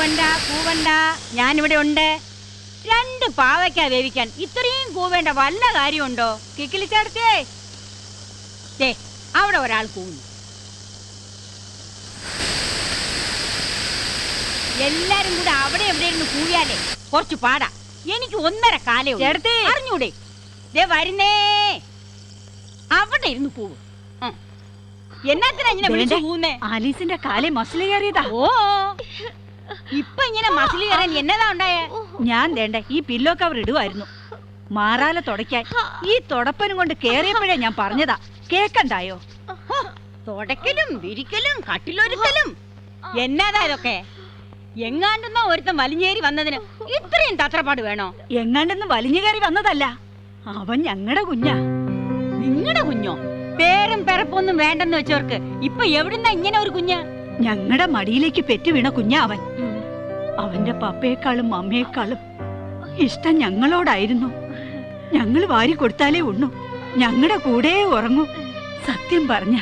കൂവണ്ട കൂവണ്ട, ഞാനിവിടെ ഉണ്ട്. 2 പാവയ്ക്ക വേവിക്കാൻ ഇത്രയും കൂവേണ്ട വല്ല കാര്യമുണ്ടോ? കിക്കിലി ചേർത്തേ. അവിടെ ഒരാൾ കൂവുന്നു. എല്ലാരും കൂടെ അവിടെ എവിടെ ഇരുന്ന് കൂവിയാലേ കുറച്ച് പാടാ. എനിക്ക് 1.5 കാലേ ചേർത്തേ. അറിഞ്ഞൂടെ? വരുന്നേ. അവിടെ ഇരുന്ന് കൂവ്. എന്നാത്തിനാ ഇങ്ങനെ വിളിച്ചു കൂവുന്നേ? ആലീസിന്റെ കാലേ മസിൽ കയറിയതാ. ഓ, ഇപ്പൊ ഇങ്ങനെ മസിൽ കയറാൻ എന്നതാ ഉണ്ടായേ? ഞാൻ വേണ്ട ഈ പില്ലോ കവർ ഇടുവായിരുന്നു മാറാല തുടയ്ക്കാൻ. ഈ തുടപ്പനും കൊണ്ട് കേറിയപ്പോഴേ ഞാൻ പറഞ്ഞതാ, കേക്കണ്ടായോ? തുടക്കലും വിരിക്കലും കട്ടിലൊരുക്കലും എന്നതാ ഇതൊക്കെ? എങ്ങാണ്ടെന്നോ ഒരുത്തം വലിഞ്ഞേരി വന്നതിന് ഇത്രയും തത്രപ്പാട് വേണോ? എങ്ങാണ്ടെന്ന് വലിഞ്ഞു കയറി വന്നതല്ല, അവൻ ഞങ്ങളുടെ കുഞ്ഞാ. നിങ്ങളുടെ കുഞ്ഞോ? പേരും പിറപ്പൊന്നും വേണ്ടെന്ന് വെച്ചവർക്ക് ഇപ്പൊ എവിടുന്നാ ഇങ്ങനെ ഒരു കുഞ്ഞ്? ഞങ്ങളുടെ മടിയിലേക്ക് പെറ്റു വീണ കുഞ്ഞാ അവൻ. അവന്റെ പപ്പയെക്കാളും അമ്മയെക്കാളും ഇഷ്ടം ഞങ്ങളോടായിരുന്നു. ഞങ്ങൾ വാരി കൊടുത്താലേ ഉണ്ണു, ഞങ്ങളുടെ കൂടെ ഉറങ്ങൂ. സത്യം പറഞ്ഞ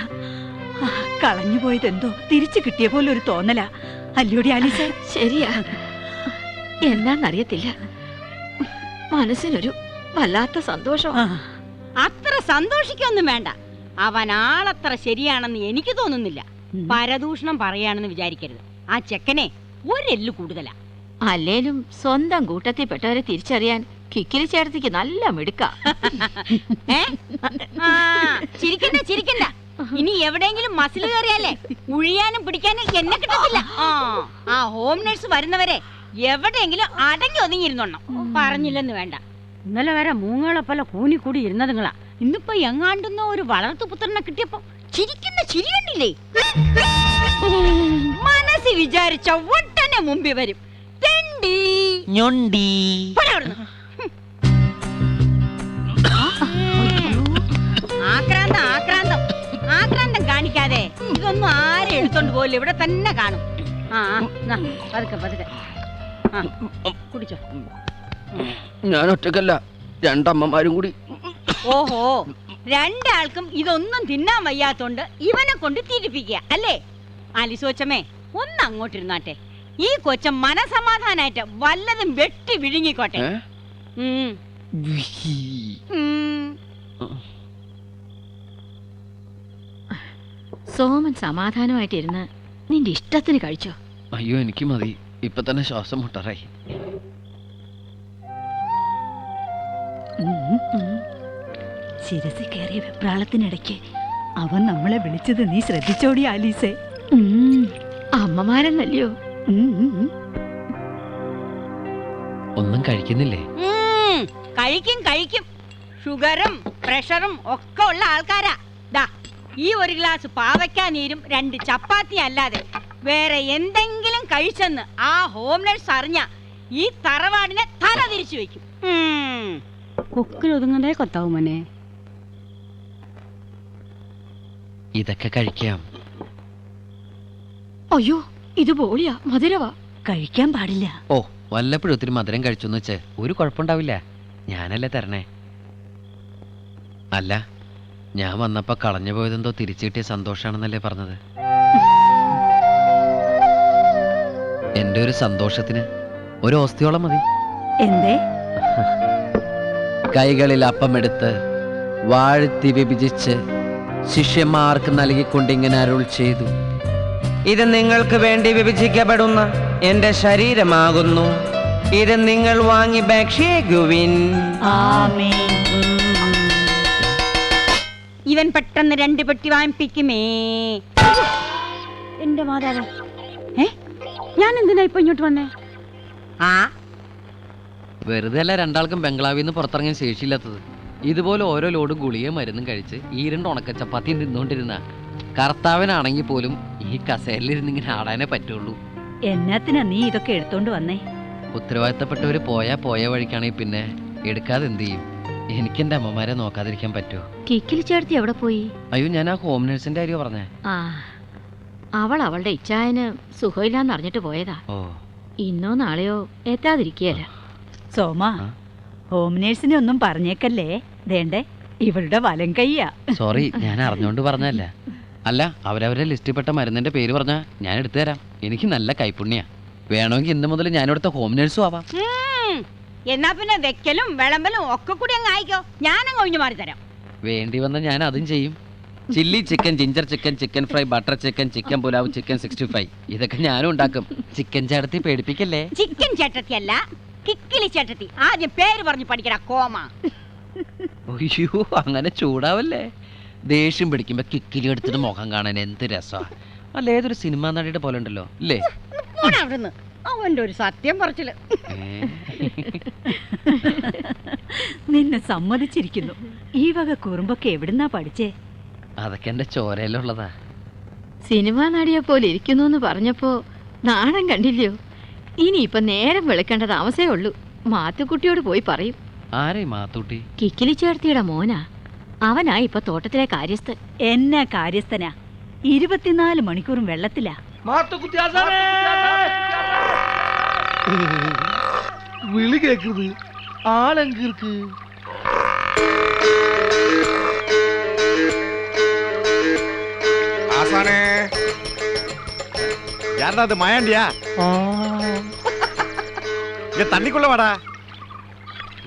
കളഞ്ഞുപോയതെന്തോ തിരിച്ചു കിട്ടിയ പോലെ ഒരു തോന്നലാ. അല്ലയോടി ആലീസ? ശരിയാ, എന്നാന്നറിയത്തില്ല, മനസ്സിനൊരു വല്ലാത്ത സന്തോഷം. അത്ര സന്തോഷിക്കൊന്നും വേണ്ട. അവൻ ആളത്ര ശരിയാണെന്ന് എനിക്ക് തോന്നുന്നില്ല. പരദൂഷണം പറയാണെന്ന് വിചാരിക്കരുത്. ആ ചെക്കനെ ഒരെല്ലു കൂടുതലാ. അല്ലേലും സ്വന്തം കൂട്ടത്തിൽപ്പെട്ടവരെ തിരിച്ചറിയാൻ കിക്കിലി ചേർത്തിക്ക് നല്ല മിടുക്ക. ചിരിക്കണ്ട ചിരിക്കണ്ട. ഇനി എവിടെയെങ്കിലും മസിൽ കയറിയാലേ ഉഴിയാനും പിടിക്കാനും എന്നെ കിട്ടത്തില്ല. ആ ഹോം നഴ്സ് വരുന്നവരെ എവിടെയെങ്കിലും അടങ്ങി ഒതുങ്ങിയിരുന്നോണം. പറഞ്ഞില്ലെന്ന് വേണ്ട. ഇന്നലെ വരെ മൂങ്ങളെ പോലെ കൂനിക്കൂടി ഇരുന്നതുങ്ങളാ. ഇന്നിപ്പോ എങ്ങാണ്ടുന്ന ഒരു വളർത്തു പുത്രനെ കിട്ടിയപ്പോ ചിരിക്കുന്ന ചിരി കണ്ടില്ലേ? മനസ്സിൽ വിചാരിച്ച ഒട്ടനെ മുമ്പിൽ വരും. ആക്രാന്തം ആക്രാന്തം ആക്രാന്തം കാണിക്കാതെ ഇതൊന്നും ആരും എടുത്തോണ്ട് പോയില്ല, ഇവിടെ തന്നെ കാണും. പതുക്കെ പതുക്കെ കുടിച്ചോ. ഞാൻ ഒറ്റക്കല്ല, 2 അമ്മമാരും കൂടി. ഓഹോ, 2 ആൾക്കും ഇതൊന്നും തിന്നാൻ വയ്യാത്തോണ്ട് ഇവനെ കൊണ്ട് തിരിപ്പിക്കുക അല്ലേ? ആലിസോച്ചമ്മേ, ഒന്ന് അങ്ങോട്ടിരുന്നാട്ടെ. ഈ കൊച്ചൻ മനസമാധാനായിട്ട് വല്ലതും വെട്ടി വിഴുങ്ങിക്കോട്ടെ. സോമൻ സമാധാനമായിട്ടിരുന്ന് നിന്റെ ഇഷ്ടത്തിന് കഴിച്ചോ? അയ്യോ, എനിക്ക് മതി. ഇപ്പൊ തന്നെ ശ്വാസം മുട്ടറായി. ശിരസി കയറിയ വെപ്രാളത്തിനിടയ്ക്ക് അവൻ നമ്മളെ വിളിച്ചത് നീ ശ്രദ്ധിച്ചോടി ആലീസേ? അമ്മമാരെന്നല്ലയോ? ഒന്നും കഴിക്കുന്നില്ലേ? കഴിക്കും കഴിക്കും. ഷുഗറും പ്രഷറും ഒക്കെ ഉള്ള ആൾക്കാരാ. ദാ ഈ 1 ഗ്ലാസ് പാവയ്ക്കാ നീരും 2 ചപ്പാത്തി അല്ലാതെ വേറെ എന്തെങ്കിലും കഴിച്ചെന്ന് ആ ഹോം നഴ്സ് അറിഞ്ഞ ഈ തറവാടിനെ തല തിരിച്ചു വെക്കും. കൊക്കിലൊതുങ്ങതേ കൊത്താവും മോനെ. ഇതൊക്കെ കഴിക്കാം. അയ്യോ, ഇത് പോളിയാ, മധുരവാ, കഴിക്കാൻ പാടില്ല. ഓ, വല്ലപ്പോഴും ഒത്തിരി മധുരം കഴിച്ചെന്ന് വെച്ച് ഒരു കുഴപ്പമുണ്ടാവില്ല. ഞാനല്ലേ തരണേ. അല്ല, ഞാൻ വന്നപ്പോ കളഞ്ഞു പോയതെന്തോ തിരിച്ചു കിട്ടിയ സന്തോഷാണെന്നല്ലേ പറഞ്ഞത്? എന്റെ ഒരു സന്തോഷത്തിന് ഒരു ഓസ്തിയോളം മതി. എന്തേ? കൈകളിൽ അപ്പമെടുത്ത് വാഴ്ത്തി വിഭജിച്ച് ശിഷ്യന്മാർക്ക് നൽകിക്കൊണ്ടിങ്ങനെ അരുൾ ചെയ്തു, ഇത് നിങ്ങൾക്ക് വേണ്ടി വിഭജിക്കപ്പെടുന്ന എന്റെ ശരീരമാകുന്നു. ഇത് നിങ്ങൾ വാങ്ങി ഭക്ഷിക്കുവിൻ. ഇവൻ പെട്ടെന്ന് 2 പെട്ടി വാങ്ങിപ്പിക്കുമേ. എന്റെ മാതാവേ, ഞാൻ എന്തിനാ ഇപ്പൊ ഇങ്ങോട്ട് വന്നേ? വെറുതെ അല്ല 2 ആൾക്കും ബംഗ്ലാവിൽ നിന്ന് പുറത്തിറങ്ങാൻ ശേഷിയില്ലാത്തത്. ഇതുപോലെ ഓരോ ലോഡ് ഗുളികയും മരുന്നും കഴിച്ച് ഈ 2 ഉണക്ക ചപ്പാത്തിയും തിന്നുകൊണ്ടിരുന്ന കർത്താവിനാണെങ്കിൽ പോലും ഈ കസേരയിലിരുന്നിങ്ങനെ ആടാനേ പറ്റുള്ളൂ. എന്നാത്തിനാ നീ ഇതൊക്കെ എടുത്തോണ്ട് വന്നേ? ഉത്തരവാദിത്തപ്പെട്ടവര് പോയ വഴിക്കാണെങ്കിൽ പിന്നെ എടുക്കാതെ എന്ത് ചെയ്യും? എനിക്ക് എന്റെ അമ്മമാരെ നോക്കാതിരിക്കാൻ പറ്റുമോ? കിക്കിലി ചേർത്തി എവിടെ പോയി? അയ്യോ, ഞാൻ ആ ഹോം നഴ്സിന്റെ കാര്യം പറഞ്ഞേ. അവൾ അവളുടെ ഇച്ഛായന് സുഖമില്ലാന്ന് അറിഞ്ഞിട്ട് പോയതാ. ഇന്നോ നാളെയോ എത്താതിരിക്കുകയല്ല. സോമ, ഹോം നേഴ്സിനെ ഒന്നും പറഞ്ഞേക്കല്ലേ. ദേണ്ടേ, ഇവളുടെ വലം കയ്യാ. സോറി, ഞാൻ അറിഞ്ഞോണ്ട് പറഞ്ഞല്ല. അല്ല, അവരവരെ ലിസ്റ്റിൽപ്പെട്ട മരുന്നിന്റെ പേര് പറഞ്ഞാ ഞാൻ എടുത്തു തരാം. എനിക്ക് നല്ല കൈപ്പുണ്യ. വേണമെങ്കിൽ ഇന്ന് മുതൽ ഞാനിവിടുത്തെ ഹോം നേഴ്സും ആവാം. എന്നാ പിന്നെ വെക്കലും വിളമ്പലും ഒക്കെ കൂടി അങ്ങ് ആയിക്കോ. ഞാനങ്ങ് ഒഴിഞ്ഞു മാറി തരാം. വേണ്ടി വന്ന ഞാൻ അതും ചെയ്യും. Chilli chicken, ginger chicken, chicken fry, butter chicken, chicken pulao, chicken 65 ഇതൊക്കെ ഞാനും ഉണ്ടാക്കും. ചിക്കൻ ചേട്ടത്തി പേടിപ്പിക്കല്ലേ. ചിക്കൻ ചേട്ടത്തി അല്ല, കിക്കിലി ചേട്ടത്തി. ആദ്യം പേര് പറഞ്ഞു പഠിക്കടാ കോമ. അയ്യോ, അങ്ങനെ ചൂടാവല്ലേ. ദേഷ്യം പിടിക്കുമ്പോ കിക്കിലി എടുത്തിട്ട് മുഖം കാണാൻ എന്ത് രസാ. അല്ല, ഏതൊരു സിനിമാ നടിയുടെ പോലെ ഉണ്ടല്ലോ അല്ലേ. അവിടുന്ന് അവന്റെ ഒരു സത്യം പറച്ചില്. നിന്നെ സമ്മതിച്ചിരിക്കുന്നു. ഈ വക കുറുമ്പൊക്കെ എവിടുന്നാ പഠിച്ചേ? അതൊക്കെ എന്റെ ചോരയിലുള്ളതാ. സിനിമാ നടിയെ പോലെ ഇരിക്കുന്നു എന്ന് പറഞ്ഞപ്പോ നാണം കണ്ടില്ലയോ? ഇനിയിപ്പൊ നേരം വെളുക്കേണ്ട താമസേ ഉള്ളൂ. മാത്തുക്കുട്ടിയോട് പോയി പറയും. ആരേ മാത്തൂട്ടി? കിക്കിലി ചേർത്തിയുടെ മോനാ. അവനാ ഇപ്പൊ തോട്ടത്തിലെ കാര്യസ്ഥൻ. എന്നാ കാര്യസ്ഥനാ? 24 മണിക്കൂറും വെള്ളത്തിലാ. വിളി കേക്കുന്നത് ആളെങ്കിർക്ക്. ആസാനേ யாரா அது மாயாண்டியா? தண்ணிக்குள்ள வாடா.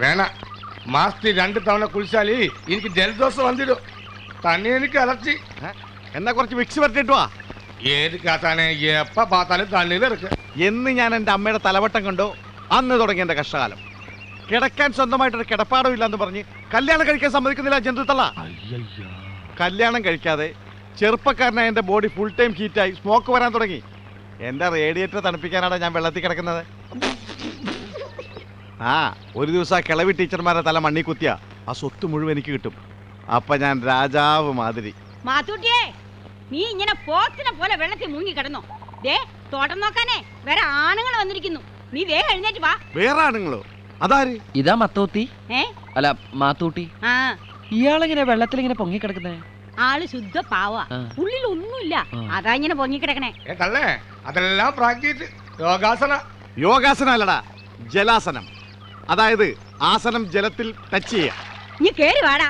வேணாம், மாசத்துக்கு 2 தவணை குளிச்சாலி எனக்கு ஜலதோஷம் வந்துடும். தண்ணி எனக்கு அலர்ச்சி. എന്നാ കുറച്ച് വിക്സ് വരട്ടിട്ട് വാ. ഏതുക്ക് ആസാനേ, എപ്പ பார்த்தாலும் തണ്ണിയിൽ ഇറക്ക്. എന്ന് ഞാൻ എൻ്റെ അമ്മയുടെ തലവട്ടം കണ്ടോ അന്ന് തുടങ്ങി എൻ്റെ കഷ്ടകാലം. കിടക്കാൻ സ്വന്തമായിട്ടൊരു കിടപ്പാടം ഇല്ലാന്ന് പറഞ്ഞ് കല്യാണം കഴിക്കാൻ സമ്മതിക്കുന്നില്ല ജന്തുത്തള്ള. കല്യാണം കഴിക്കാതെ ചെറുപ്പക്കാരനായ എൻ്റെ ബോഡി ഫുൾ ടൈം ഹീറ്റായി സ്മോക്ക് വരാൻ തുടങ്ങി. എൻ്റെ റേഡിയേറ്റർ തണുപ്പിക്കാനാണ് ഞാൻ വെള്ളത്തിൽ കിടക്കുന്നത്. ആ ഒരു ദിവസം ആ കിളവി ടീച്ചർമാരെ തല മണ്ണി കുത്തിയ ആ സ്വത്ത് മുഴുവൻ എനിക്ക് കിട്ടും. അപ്പൊ ഞാൻ രാജാവ് മാതിരി. മാത്തൂട്ടിയേ, നീ ഇങ്ങനെ പോത്തിനെ പോലെ വെള്ളത്തിൽ മുങ്ങി കിടന്നോ? ദേ തോട്ടം നോക്കാനേ വേറെ ആണുങ്ങൾ വന്നിരിക്കുന്നു. നീ വേഗം എഴുന്നേറ്റ് വാ. വേറെ ആണുങ്ങളോ? അതാര്? ഇതാ മത്തോത്തി. അല്ല, മാത്തൂട്ടി. ആ, ഇയാളെങ്ങനെ വെള്ളത്തിൽ ഇങ്ങനെ പൊങ്ങിക്കിടക്കുന്നേ? ആള് ശുദ്ധ പാവാ. ഉള്ളിൽ ഒന്നുമില്ല, അതാ ഇങ്ങനെ പൊങ്ങിക്കിടക്കണേ. തള്ളേ, അതെല്ലാം പ്രാക്ടീസ്. യോഗാസന. യോഗാസന അല്ലടാ, ജലാസനം. അതായത് ആസനം ജലത്തിൽ ടച്ച് ചെയ്യാം. നീ കേറി വാടാ.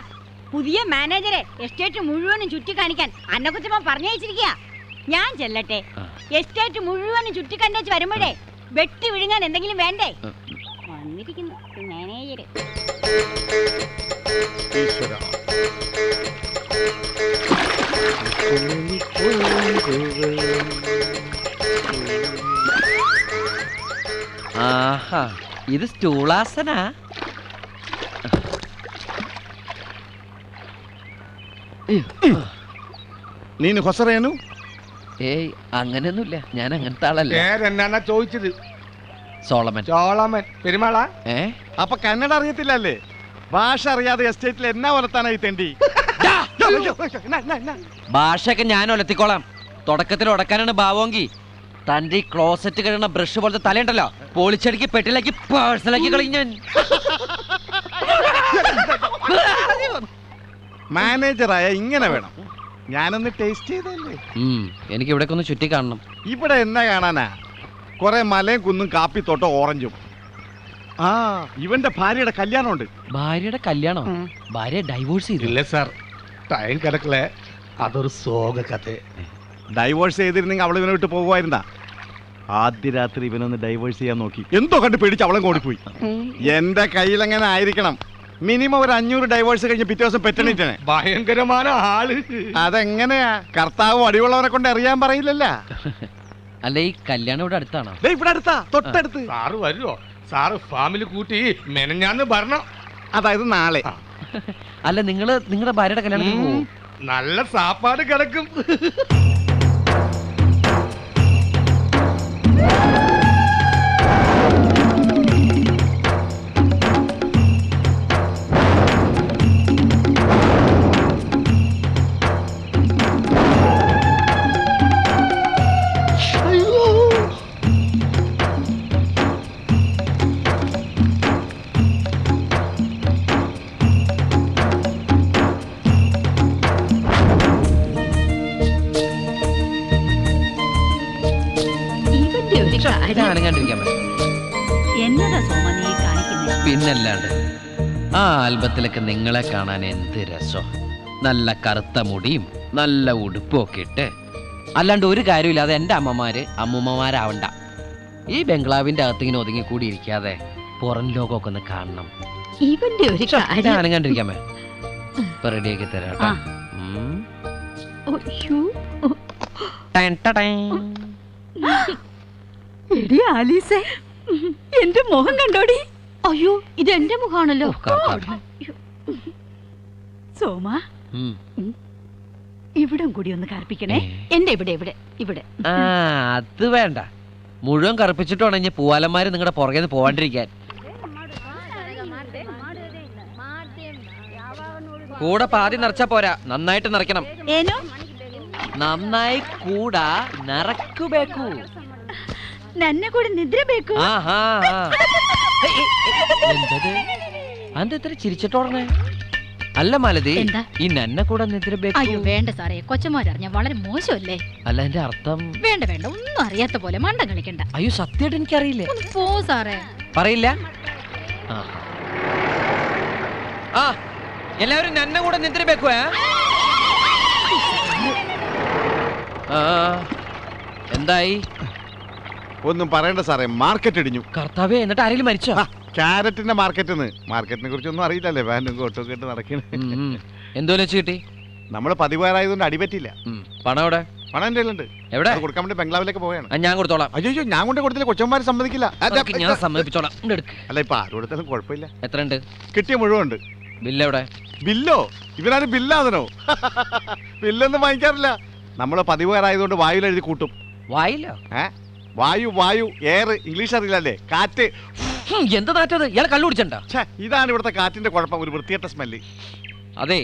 പുതിയ മാനേജരെ എസ്റ്റേറ്റ് മുഴുവനും ചുറ്റി കാണിക്കാൻ അന്നക്കുച്ചമ്മ പറഞ്ഞയച്ചിരിക്കുക. ഞാൻ ചെല്ലട്ടെ. എസ്റ്റേറ്റ് മുഴുവനും ചുറ്റി കണ്ടേച്ച് വരുമ്പോഴേ വെട്ടി വിഴുങ്ങാൻ എന്തെങ്കിലും വേണ്ടേ? വന്നിരിക്കുന്നു മാനേജര്. ആഹാ, ഇത് സ്റ്റൂളാസനാ. നീನು ಹೊಸರೇನು? ഏയ്, അങ്ങനെയൊന്നുമില്ല. ഞാൻ അങ്ങനത്തെ ആളല്ല. പേരെന്നാ ചോദിച്ചത്? സോളമൻ. ചോളമൻ. പെരുമാളാ? അപ്പൊ കന്നഡ അറിയത്തില്ലല്ലേ? ഭാഷ അറിയാതെ എസ്റ്റേറ്റിൽ എന്നാ വളർത്താനായി തെണ്ടി? ഭാഷയൊക്കെ ഞാൻ ഒലത്തിക്കോളാം. തുടക്കത്തിൽ ഉടക്കാനാണ് ഭാവമെങ്കിൽ തന്റെ ഈ ക്ലോസറ്റ് കഴിയുന്ന ബ്രഷ് പോലത്തെ തലയുണ്ടല്ലോ, പൊളിച്ചടുക്കി പെട്ടിലാക്കി പേഴ്സലാക്കി കളയും ഞാൻ. മാനേജറായ ഇങ്ങനെ വേണം. ഞാനൊന്ന് ടേസ്റ്റ് ചെയ്തല്ലേ. എനിക്ക് ഇവിടെ ഒന്ന് ചുറ്റി കാണണം. ഇവിടെ എന്നാ കാണാനാ? കുറെ മലയും കുന്നും കാപ്പിത്തോട്ടോ ഓറഞ്ചും. ആ, ഇവന്റെ ഭാര്യയുടെ കല്യാണമുണ്ട്. ഭാര്യയുടെ കല്യാണം? ഭാര്യ ഡൈവോഴ്സ് ചെയ്തു? ഇല്ല സാർ, ടൈം കിടക്കല. അതൊരു സോക കഥ. ഡൈവോഴ്സ് ചെയ്തിരുന്നെങ്കിൽ അവൾ ഇവനെ വിട്ട് പോകുമായിരുന്നാ? ആദ്യ രാത്രി ഇവനൊന്ന് ഡൈവോഴ്സ് ചെയ്യാൻ നോക്കി, എന്തോ കണ്ട് പേടിച്ച് അവളും ഓടിപ്പോയി. എന്റെ കയ്യിലെങ്ങനെ ആയിരിക്കണം? മിനിമം ഒരു 500 ഡൈവോഴ്സ് കഴിഞ്ഞ് പിറ്റേ ദിവസം പെറ്റണിട്ടാണ്. ഭയങ്കരമായ ആള്. അതെങ്ങനെയാ? കർത്താവ് അടിയുള്ളവരെ കൊണ്ട് അറിയാൻ പറയില്ലല്ല. അല്ല, ഈ കല്യാണം ഇവിടെ അടുത്താണോ? ഇവിടെ അടുത്താ, തൊട്ടടുത്ത്. സാറ് വരുമോ? സാറ് ഫാമിലി കൂട്ടി മെനഞ്ഞാന്ന് പറഞ്ഞോ? അതായത് നാളെ. അല്ല, നിങ്ങളുടെ ഭാര്യയുടെ കല്യാണത്തിന് പോവോ? നല്ല സാപ്പാട് കിടക്കും. എന്നതാ സോമ നീ കാണിക്കുന്നത്? പിന്നല്ലാണ്ട്. ആ ആൽബത്തിലൊക്കെ നിങ്ങളെ കാണാൻ എന്ത് രസം. നല്ല കറുത്ത മുടിയും നല്ല ഉടുപ്പും ഒക്കെ ഇട്ട്. അല്ലാണ്ട് ഒരു കാര്യമില്ലാതെ എൻ്റെ അമ്മമാര് അമ്മൂമ്മമാരാവണ്ട. ഈ ബംഗ്ലാവിന്റെ അകത്ത് ഇങ്ങനെ ഒതുങ്ങി കൂടി ഇരിക്കാതെ പുറം ലോകമൊക്കെ ഒന്ന് കാണണം. ഇവന്റെ ഒരു കാര്യം. അനങ്ങാണ്ടിരിക്കാമേ. ഇപ്പൊ റെഡിയാക്കി തരാം കേട്ടോ. അയ്യോ. ടൻ ടടൻ. എടി ആലീസേ, എന്റെ മുഖം കണ്ടോടി. അയ്യോ, ഇത് എന്റെ മുഖാണല്ലോ. ഓ, കർത്താവേ. സോമ, ഉം. ഇവിടം കൂടി ഒന്ന് കറുപ്പിക്കണേ. എന്റെ ഇവിടെ ഇവിടെ ഇവിടെ. ആ, അത് വേണ്ട. മുഴുവൻ കറുപ്പിച്ചിട്ട് വേണം പൂവാലന്മാര് നിങ്ങളുടെ പുറകെ നിന്ന് പോവാണ്ടിരിക്കാൻ. കൂടെ പാതി നിറച്ചാ പോരാ, നന്നായിട്ട് നിറയ്ക്കണം. ಏನೋ നന്നായി കൂടാ നിറക്കുബേക്കു. ನನ್ನ ಕೂಡ ನಿದ್ರೆ ಬೇಕು. ആഹാ. എന്തത്? അന്ത ഇത്ര ചിരിച്ചിട്ടോടണേ? അല്ല മാലതി, എന്താ? ഈ നന്നെ കൂടെ നിദ്രബേക്കു. അയ്യോ വേണ്ട സാറേ, കൊച്ചന്മാരറിഞ്ഞ വളരെ മോശമല്ലേ. അല്ല, എന്റെ അർത്ഥം. വേണ്ട വേണ്ട, ഒന്നും അറിയാത്ത പോലെ മണ്ടം കളിക്കണ്ട. അയ്യോ സത്യമായിട്ട് എനിക്കറിയില്ലേ. ഒന്ന് പോ സാറേ. പറയില്ല. ആ, എല്ലാവരും നന്നെ കൂടെ നിദ്രബേക്കു. എന്തായി? ഒന്നും പറയണ്ട സാറേ, മാർക്കറ്റ് ഇടിഞ്ഞു. കർത്താവേ, എന്നിട്ട് ആരെങ്കിലും മരിച്ചോ? ക്യാരറ്റിന്റെ മാർക്കറ്റിനെ കുറിച്ചൊന്നും അറിയില്ലല്ലേ, വാനും കോട്ടും കേട്ട് നടക്കണേ. എന്തോ വെച്ച് കിട്ടി? നമ്മള് പതിവാറായതുകൊണ്ട് അടിപറ്റില്ല. പണം എവിടെ? പണം എന്റെ ഉണ്ട്. എവിടെ? അത് കൊടുക്കാൻ വേണ്ടി ബംഗ്ലാവിലേക്ക് പോവുകയാണ്. ഞാൻ കൊടുത്തോളാം. അയ്യോ, ഞാൻ കൊണ്ട് കൊടുത്തില്ല, കൊച്ചന്മാര് സമ്മതിക്കില്ല. അതൊക്കെ ഞാൻ സമ്മതിപ്പിച്ചോളാം. എടുക്ക്. അല്ല, ഇപ്പൊ ആര് കൊടുത്താലും കുഴപ്പമില്ല. എത്ര ഉണ്ട്? കിട്ടിയ മുഴുവൻ ഉണ്ട്. ബില്ല് എവിടെ? ബില്ലോ? ഇവരാണ് ബില്ലാതനോ? ബില്ലൊന്നും വാങ്ങിക്കാറില്ല. നമ്മള് പതിവാറായതുകൊണ്ട് വായുവിൽ എഴുതി കൂട്ടും. വായില്ലോ? വായു എയർ, ഇംഗ്ലീഷ് അറിയില്ലല്ലേ? കാറ്റ്. എന്ത് നാറ്റത്? ഇയാളെ കള്ളു കുടിച്ചണ്ട. ഇതാണ് ഇവിടുത്തെ കാറ്റിന്റെ കുഴപ്പം, ഒരു വൃത്തികെട്ട സ്മെല്ല്. അതെ,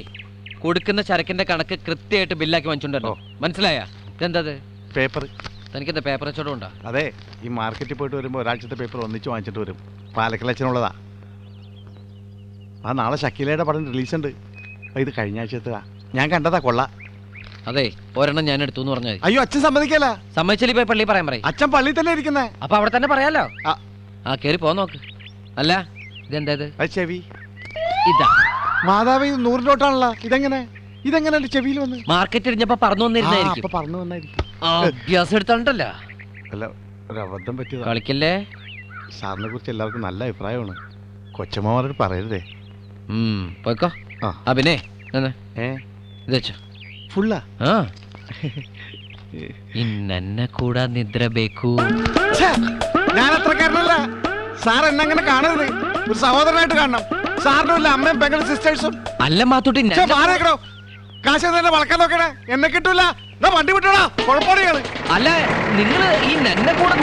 കൊടുക്കുന്ന ചരക്കിന്റെ കണക്ക് കൃത്യമായിട്ട് ബില്ലാക്കി വാങ്ങിച്ചോണ്ടല്ലോ. മനസ്സിലായ? ഇതെന്തത്? പേപ്പർ. തനിക്കെന്താ പേപ്പർ വെച്ചോടും ഉണ്ടോ? അതെ, ഈ മാർക്കറ്റിൽ പോയിട്ട് വരുമ്പോൾ ഒരാഴ്ചത്തെ പേപ്പർ ഒന്നിച്ച് വാങ്ങിച്ചിട്ട് വരും. പാലക്കലച്ചനുള്ളതാ. ആ, നാളെ ഷക്കീലയുടെ പടം റിലീസ് ഉണ്ട്. ഇത് കഴിഞ്ഞ ആഴ്ചത്താ. ഞാൻ കണ്ടതാ, കൊള്ള. അതെ, ഒരെണ്ണം ഞാൻ എടുത്തു എന്ന് പറഞ്ഞാൽ. അയ്യോ, അച്ഛൻ സമ്മതിക്കല. സമ്മതിച്ചാൽ ഇപ്പൊ പള്ളി പറയാൻ പറയും. അച്ഛൻ പള്ളി തന്നെ ഇരിക്കുന്നേ. അപ്പൊ അവിടെ തന്നെ പറയാലോ. ആ. ആ, കേറി പോ നോക്ക്. അല്ല, ഇതെന്താ ഇത്? അത് ചെവി. ഇതാ മാതാവ്, ഇത് 100 നോട്ടാണല്ലോ. ഇതെങ്ങനെ ചെവിയിൽ വന്ന്? മാർക്കറ്റ് ഇടിഞ്ഞപ്പോ പറന്നു വന്നിരുന്നായിരിക്കും. പറഞ്ഞു വന്നായിരിക്കും. അഭ്യാസം എടുത്തോണ്ടല്ലോ. അല്ല, ഒരു അബദ്ധം പറ്റിയതാ. കളിക്കല്ലേ. സാറിനെ കുറിച്ച് എല്ലാവർക്കും നല്ല അഭിപ്രായമാണ്. കൊച്ചമ്മമാരോട് പറയരുതേ. പോയിക്കോ. ആ, പിന്നെ ഇത് വെച്ചോ. ഫുള്ളാ? ആ, ഇന്നെ കൂടാ നിദ്ര ബേക്കു. ഞാൻ അത്രക്കാരനല്ല. സാർ എന്നെ അങ്ങനെ കാണരുത്. ഒരു സഹോദരനായിട്ട് കാണണം. സാറിനും അമ്മയും പെങ്ങളും സിസ്റ്റേഴ്സും. അല്ല മാത്തൂട്ടി, മാറിയേക്കണോ? കാശ് തന്നെ വളക്കാൻ നോക്കണേ. എന്നെ കിട്ടൂല. വണ്ടി വിട്ടോടാ, കുഴപ്പമാണ്. അല്ല, നിങ്ങള് ഈ നന്നെ കൂടെ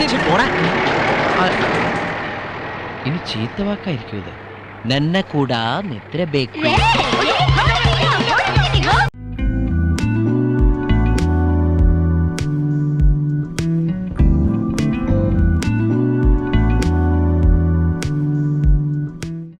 ഇനി ചീത്ത വാക്കായിരിക്കും ഇത്. നന്നെ കൂടാ നിദ്ര ബേക്കു.